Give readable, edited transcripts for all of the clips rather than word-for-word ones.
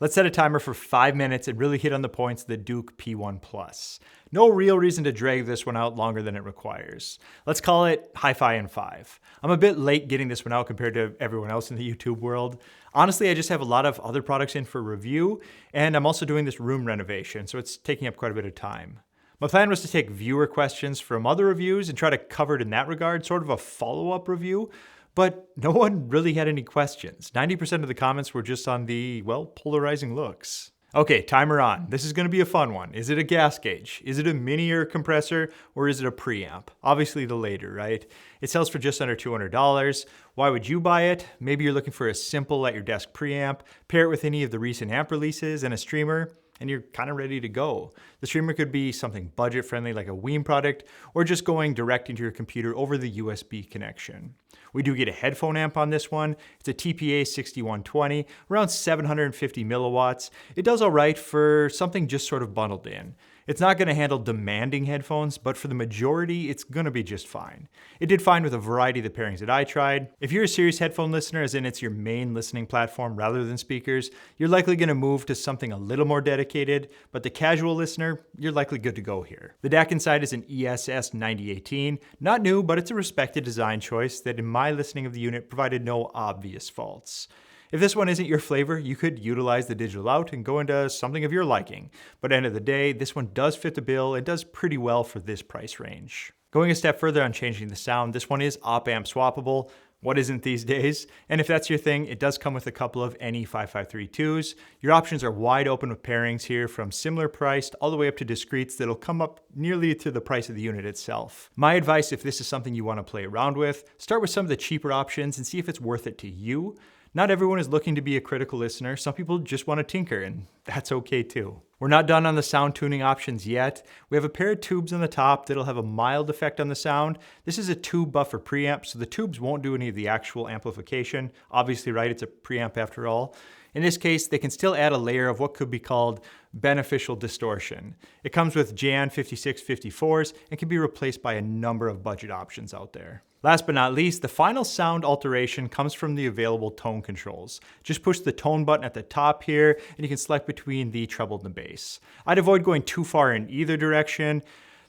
Let's set a timer for 5 minutes and really hit on the points of the Douk P1 Plus. No real reason to drag this one out longer than it requires. Let's call it Hi-Fi in 5. I'm a bit late getting this one out compared to everyone else in the YouTube world. Honestly, I just have a lot of other products in for review, and I'm also doing this room renovation, so it's taking up quite a bit of time. My plan was to take viewer questions from other reviews and try to cover it in that regard, sort of a follow-up review, but no one really had any questions. 90% of the comments were just on the, well, polarizing looks. Okay, timer on. This is gonna be a fun one. Is it a gas gauge? Is it a mini or compressor? Or is it a preamp? Obviously the later, right? It sells for just under $200. Why would you buy it? Maybe you're looking for a simple at your desk preamp, pair it with any of the recent amp releases and a streamer, and you're kind of ready to go. The streamer could be something budget friendly like a Wheem product, or just going direct into your computer over the USB connection. We do get a headphone amp on this one. It's a TPA 6120, around 750 milliwatts. It does all right for something just sort of bundled in. It's not gonna handle demanding headphones, but for the majority, it's gonna be just fine. It did fine with a variety of the pairings that I tried. If you're a serious headphone listener, as in it's your main listening platform rather than speakers, you're likely gonna move to something a little more dedicated, but the casual listener, you're likely good to go here. The DAC inside is an ESS 9018. Not new, but it's a respected design choice that in my listening of the unit provided no obvious faults. If this one isn't your flavor, you could utilize the digital out and go into something of your liking. But at the end of the day, this one does fit the bill and does pretty well for this price range. Going a step further on changing the sound, this one is op-amp swappable. What isn't these days? And if that's your thing, it does come with a couple of NE5532s. Your options are wide open with pairings here, from similar priced all the way up to discretes that'll come up nearly to the price of the unit itself. My advice, if this is something you want to play around with, start with some of the cheaper options and see if it's worth it to you. Not everyone is looking to be a critical listener. Some people just want to tinker, and that's okay too. We're not done on the sound tuning options yet. We have a pair of tubes on the top that'll have a mild effect on the sound. This is a tube buffer preamp, so the tubes won't do any of the actual amplification. Obviously, right, it's a preamp after all. In this case, they can still add a layer of what could be called beneficial distortion. It comes with Jan 5654s and can be replaced by a number of budget options out there. Last but not least, the final sound alteration comes from the available tone controls. Just push the tone button at the top here, and you can select between the treble and the bass. I'd avoid going too far in either direction.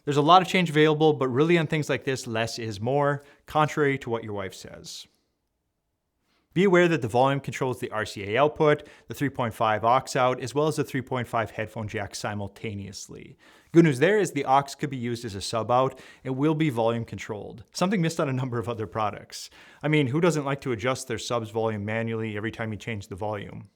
There's a lot of change available, but really on things like this, less is more, contrary to what your wife says. Be aware that the volume controls the RCA output, the 3.5 aux out, as well as the 3.5 headphone jack simultaneously. Good news there is the aux could be used as a sub out and will be volume controlled. Something missed on a number of other products. I mean, who doesn't like to adjust their subs volume manually every time you change the volume?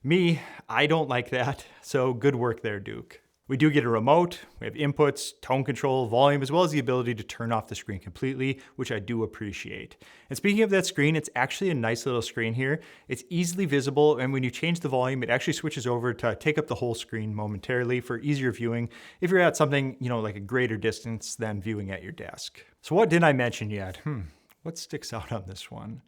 Me, I don't like that, so good work there, Douk. We do get a remote, we have inputs, tone control, volume, as well as the ability to turn off the screen completely, which I do appreciate. And speaking of that screen, it's actually a nice little screen here. It's easily visible, and when you change the volume, it actually switches over to take up the whole screen momentarily for easier viewing if you're at something, like a greater distance than viewing at your desk. So what didn't I mention yet? What sticks out on this one?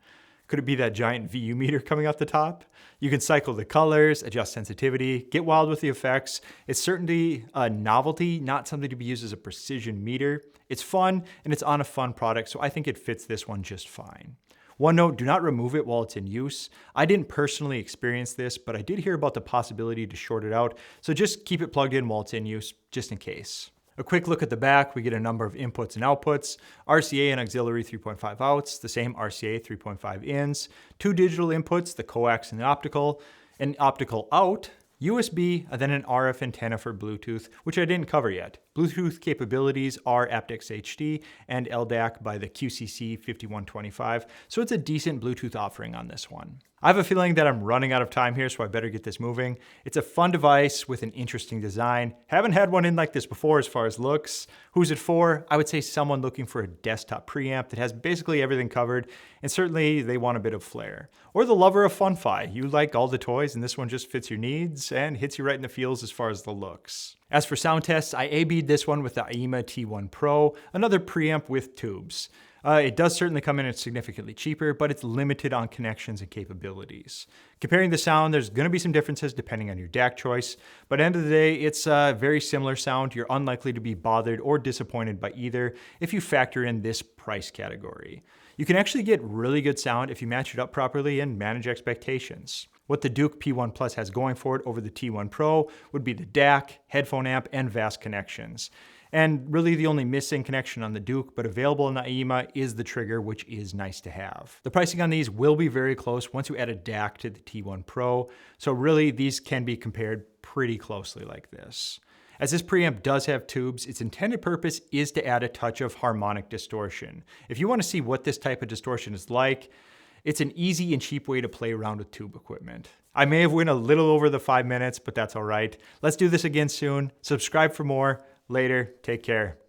Could it be that giant VU meter coming out the top? You can cycle the colors, adjust sensitivity, get wild with the effects. It's certainly a novelty, not something to be used as a precision meter. It's fun, and it's on a fun product, so I think it fits this one just fine. One note, do not remove it while it's in use. I didn't personally experience this, but I did hear about the possibility to short it out, so just keep it plugged in while it's in use, just in case. A quick look at the back, we get a number of inputs and outputs, RCA and auxiliary 3.5 outs, the same RCA 3.5 ins, two digital inputs, the coax and the optical, an optical out, USB, and then an RF antenna for Bluetooth, which I didn't cover yet. Bluetooth capabilities are aptX HD and LDAC by the QCC 5125, so it's a decent Bluetooth offering on this one. I have a feeling that I'm running out of time here, so I better get this moving. It's a fun device with an interesting design. Haven't had one in like this before as far as looks. Who's it for? I would say someone looking for a desktop preamp that has basically everything covered, and certainly they want a bit of flair. Or the lover of fun-fi. You like all the toys, and this one just fits your needs and hits you right in the feels as far as the looks. As for sound tests, I A/B'd this one with the AIMA T1 Pro, another preamp with tubes. It does certainly come in at significantly cheaper, but it's limited on connections and capabilities. Comparing the sound, there's going to be some differences depending on your DAC choice, but at the end of the day, it's a very similar sound. You're unlikely to be bothered or disappointed by either if you factor in this price category. You can actually get really good sound if you match it up properly and manage expectations. What the Douk P1 Plus has going for it over the T1 Pro would be the DAC, headphone amp, and VAS connections. And really the only missing connection on the Douk, but available in the AIMA, is the trigger, which is nice to have. The pricing on these will be very close once you add a DAC to the T1 Pro, so really these can be compared pretty closely like this. As this preamp does have tubes, its intended purpose is to add a touch of harmonic distortion. If you want to see what this type of distortion is like, it's an easy and cheap way to play around with tube equipment. I may have went a little over the 5 minutes, but that's all right. Let's do this again soon. Subscribe for more. Later. Take care.